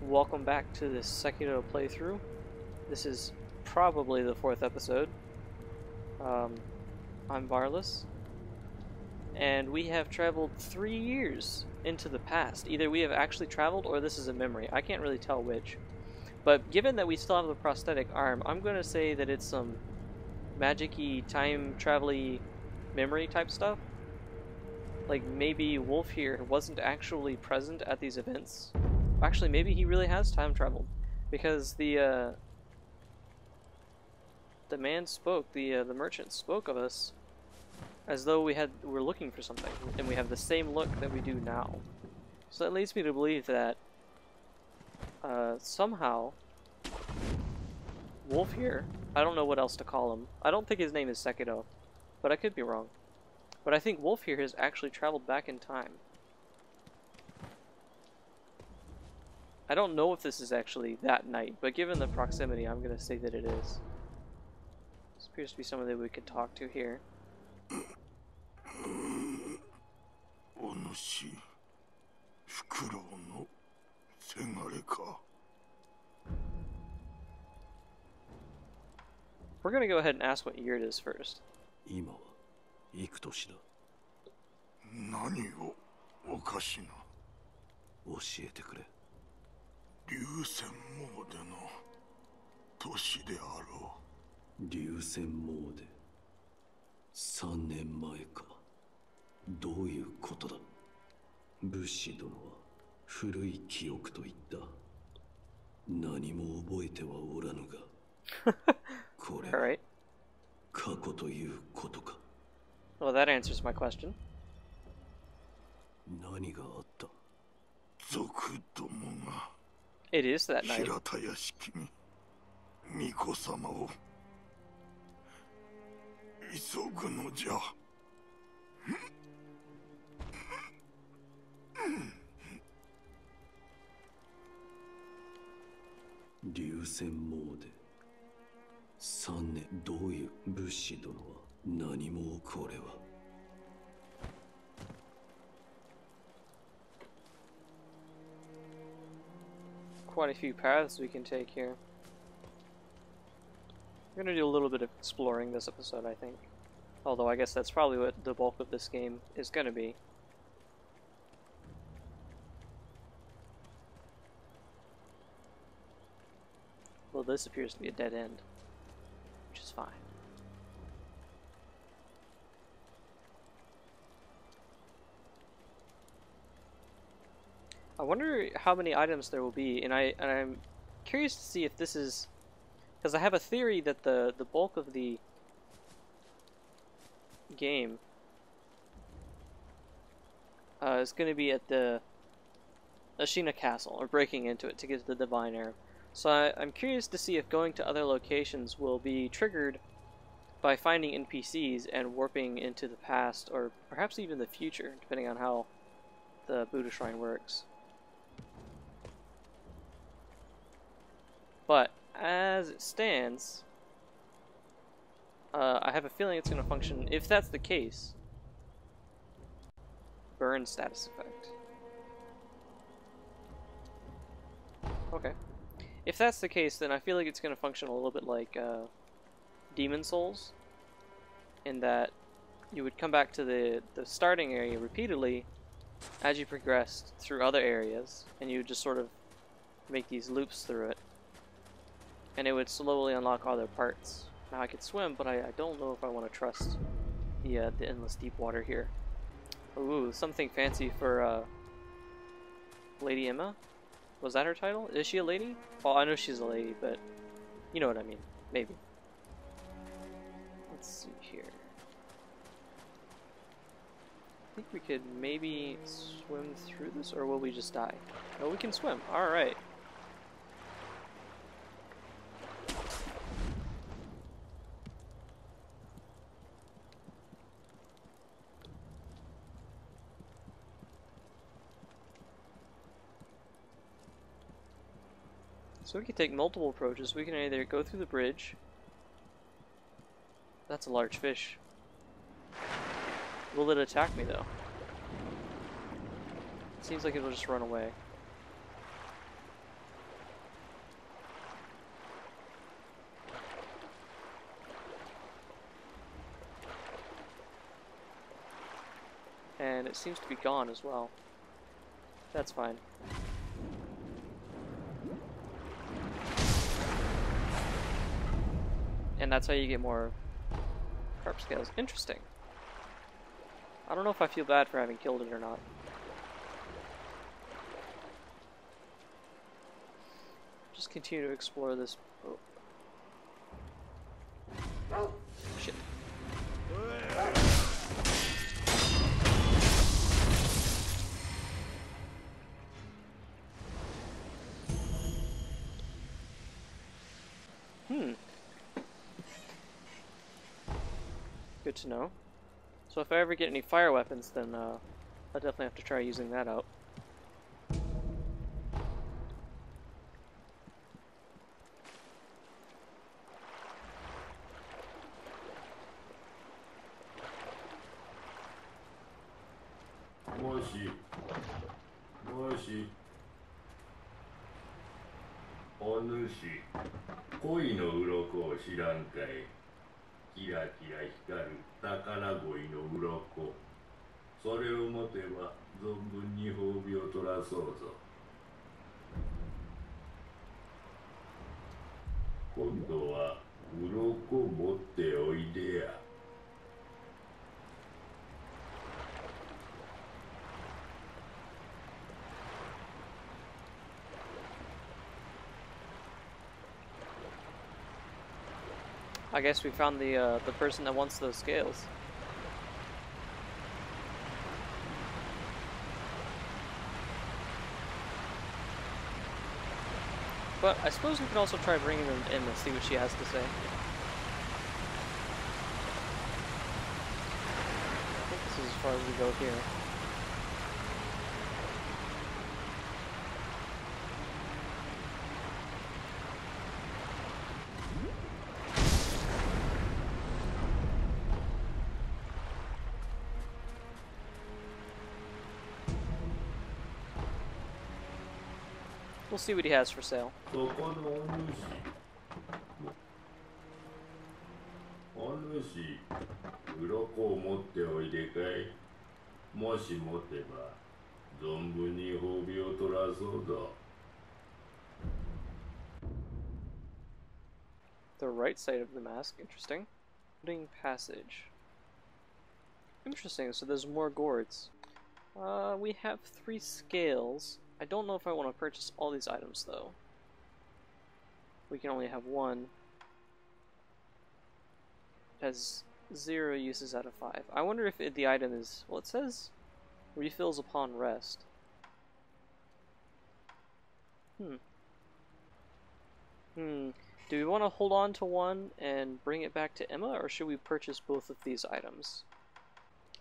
Welcome back to this Sekiro playthrough. This is probably the 4th episode. I'm Varless, and we have traveled 3 years into the past. Either we have actually traveled or this is a memory. I can't really tell which. But given that we still have the prosthetic arm, I'm going to say that it's some magic-y, time-travel-y memory type stuff. Like maybe Wolf here wasn't actually present at these events. Actually, maybe he really has time traveled, because the man spoke, the merchant spoke of us as though we're looking for something, and we have the same look that we do now. So that leads me to believe that somehow Wolf here, I don't know what else to call him. I don't think his name is Sekiro, but I could be wrong. But I think Wolf here has actually traveled back in time. I don't know if this is actually that night, but given the proximity, I'm going to say that it is. This appears to be someone that we could talk to here. We're going to go ahead and ask what year it is first. 今はいく年だ。何をおかしな。教えてくれ。流線詣での年であろう。流線詣で3年前か。どういうことだ。武士殿は古い記憶と言った。何も覚えてはおらぬが。これは過去ということか。Well, that answers my question. 何があった。族どもが It is that night. 平田屋敷に巫女様を急ぐのじゃ。流線詣3年どういう武士殿は何もこれは。Quite a few paths we can take here. We're going to do a little bit of exploring this episode, I think. Although I guess that's probably what the bulk of this game is going to be. Well, this appears to be a dead end, which is fine. I wonder how many items there will be, and I'm curious to see if this is, because I have a theory that the bulk of the game is going to be at the Ashina Castle, or breaking into it to get to the Divine Heir. So I'm curious to see if going to other locations will be triggered by finding NPCs and warping into the past, or perhaps even the future, depending on how the Buddha Shrine works. But as it stands, I have a feeling it's going to function. If that's the case, burn status effect. Okay. If that's the case, then I feel like it's going to function a little bit like Demon Souls, in that you would come back to the starting area repeatedly as you progressed through other areas, and you would just sort of make these loops through it. And it would slowly unlock other parts. Now I could swim, but I don't know if I want to trust the endless deep water here. Ooh, something fancy for Lady Emma? Was that her title? Is she a lady? Well, I know she's a lady, but you know what I mean. Maybe. Let's see here. I think we could maybe swim through this, or will we just die? No, we can swim. Alright. So we can take multiple approaches. We can either go through the bridge. That's a large fish. Will it attack me though? Seems like it'll just run away. and it seems to be gone as well. That's fine. And that's how you get more carp scales. Interesting. I don't know if I feel bad for having killed it or not. Just continue to explore this. Oh. Shit. Good to know. So if I ever get any fire weapons, then I'll definitely have to try using that out.お主、恋の鱗を知らんかい。キラキラ光る宝鯉の鱗。それを持てば存分に褒美を取らそうぞ。今度は鱗持っておいでや。I guess we found the person that wants those scales. But I suppose we can also try bringing them in and see what she has to say. I think this is as far as we go here. We'll see what he has for sale. そこのお主、鱗を持っておいでかい。もし持てば、存分に褒美を取らそうぞ。The right side of the mask, interesting. Loading passage. Interesting, so there's more gourds. We have 3 scales. I don't know if I want to purchase all these items though. We can only have 1. It has 0 uses out of 5. I wonder if the item is, well, it says refills upon rest. Do we want to hold on to one and bring it back to Emma, or should we purchase both of these items?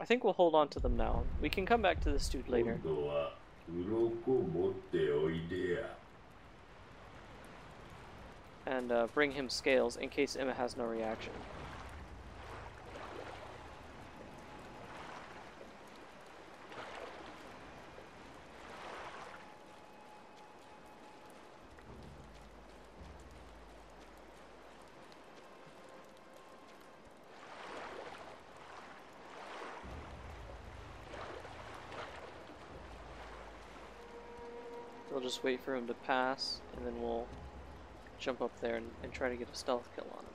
I think we'll hold on to them now. We can come back to this dude later. And bring him scales in case Emma has no reaction. We'll just wait for him to pass, and then we'll jump up there and try to get a stealth kill on him.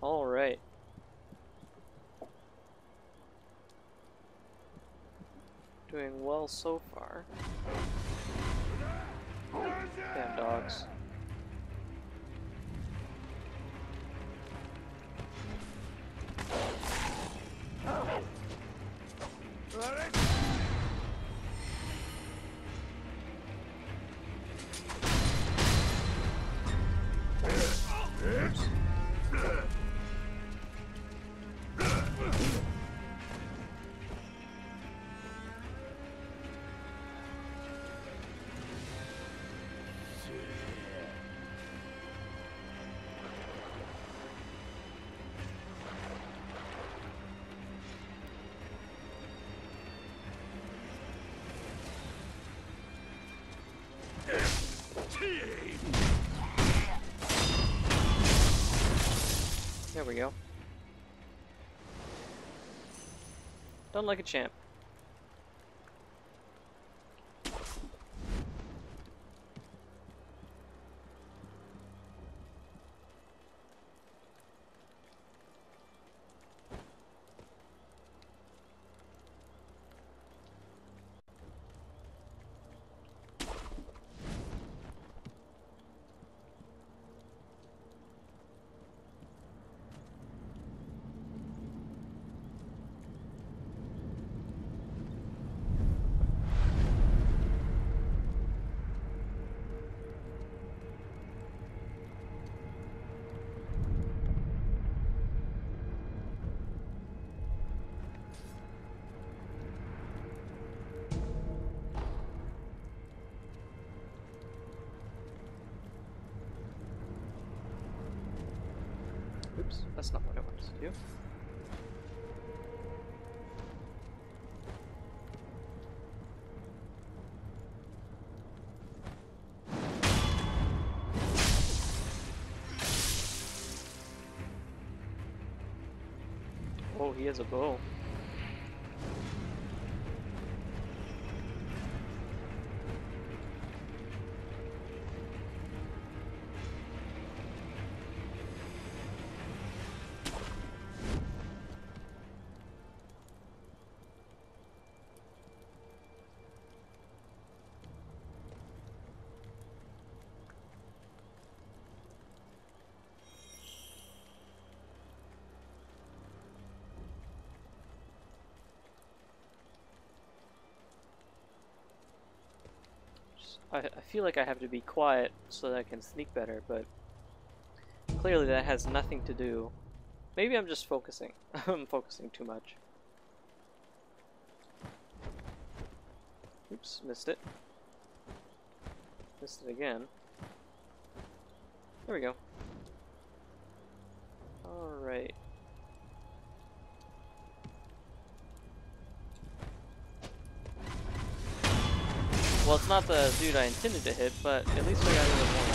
All right. Doing well so far. Damn dogs. There we go. Done like a champ. Oops, that's not what I wanted to do. Oh, he has a bow. I feel like I have to be quiet so that I can sneak better, but clearly that has nothing to do. Maybe I'm just focusing. I'm focusing too much. Oops, missed it. Missed it again. There we go. Alright. Well, it's not the dude I intended to hit, but at least I got rid of one.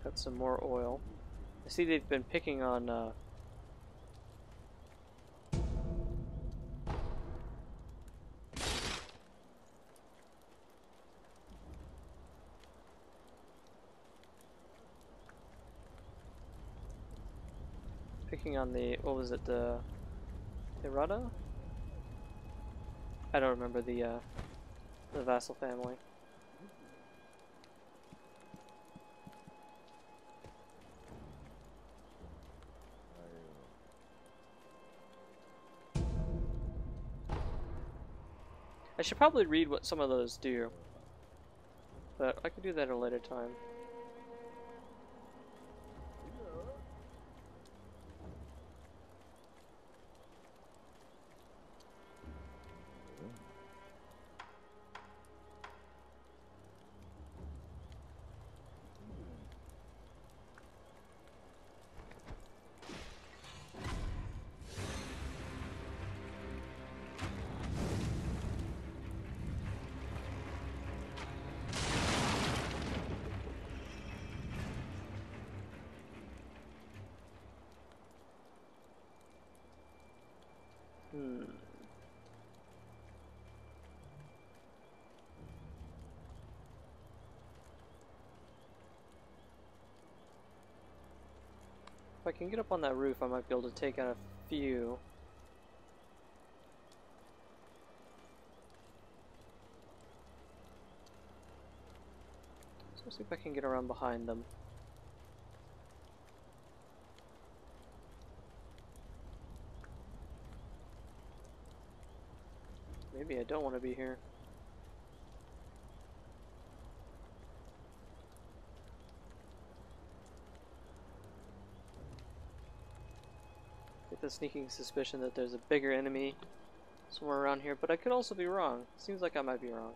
Got some more oil. I see they've been picking on the, what was it, the Hirata? I don't remember the vassal family. I should probably read what some of those do, but I could do that at a later time. If I can get up on that roof, I might be able to take out a few. So let's see if I can get around behind them. Maybe I don't want to be here. a sneaking suspicion that there's a bigger enemy somewhere around here, but I could also be wrong. Seems like I might be wrong.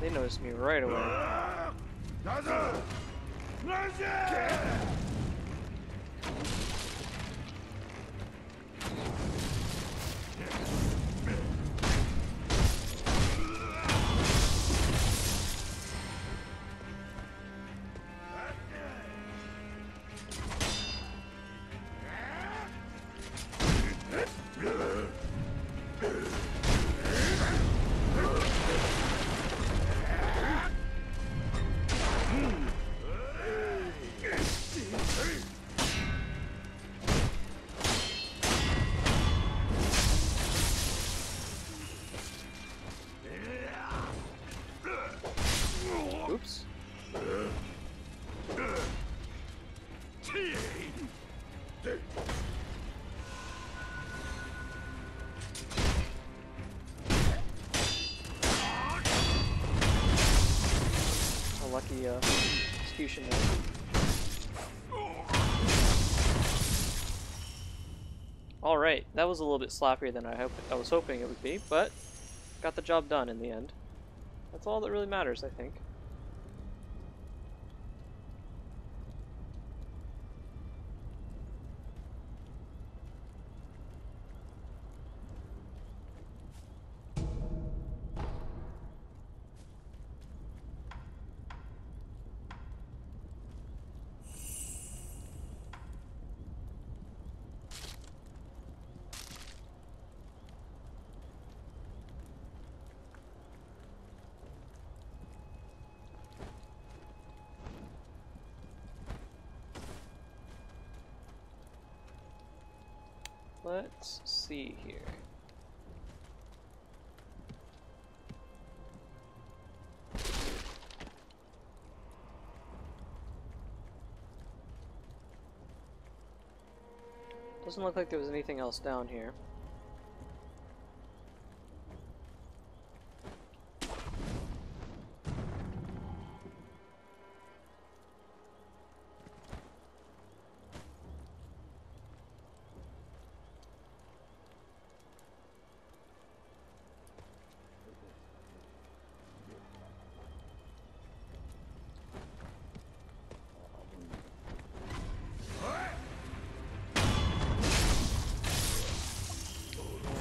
They noticed me right away. Oops. A lucky execution there. Alright, that was a little bit sloppier than I was hoping it would be, but got the job done in the end. That's all that really matters, I think. Let's see here. Doesn't look like there was anything else down here.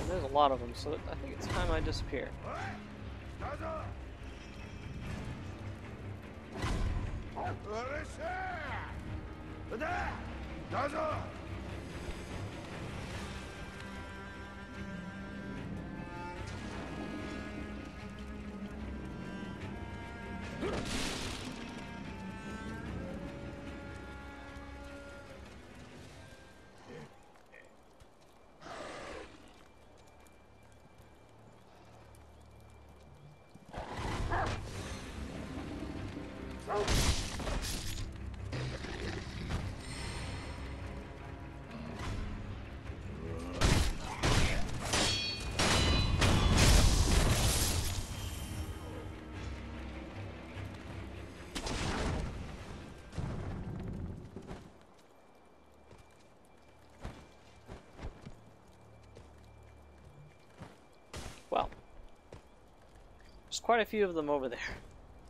There's a lot of them, so I think it's time I disappear. Well, there's quite a few of them over there.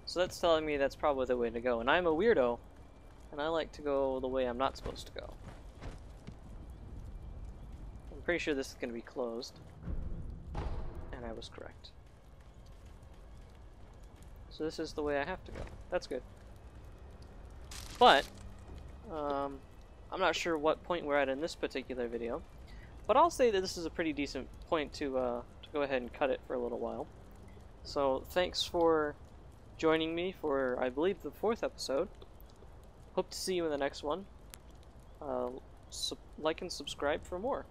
So that's telling me that's probably the way to go. And I'm a weirdo, and I like to go the way I'm not supposed to go. I'm pretty sure this is going to be closed. And I was correct. So this is the way I have to go. That's good. But, I'm not sure what point we're at in this particular video. But I'll say that this is a pretty decent point to go ahead and cut it for a little while. So thanks for joining me for, I believe, the 4th episode. Hope to see you in the next one. Like and subscribe for more.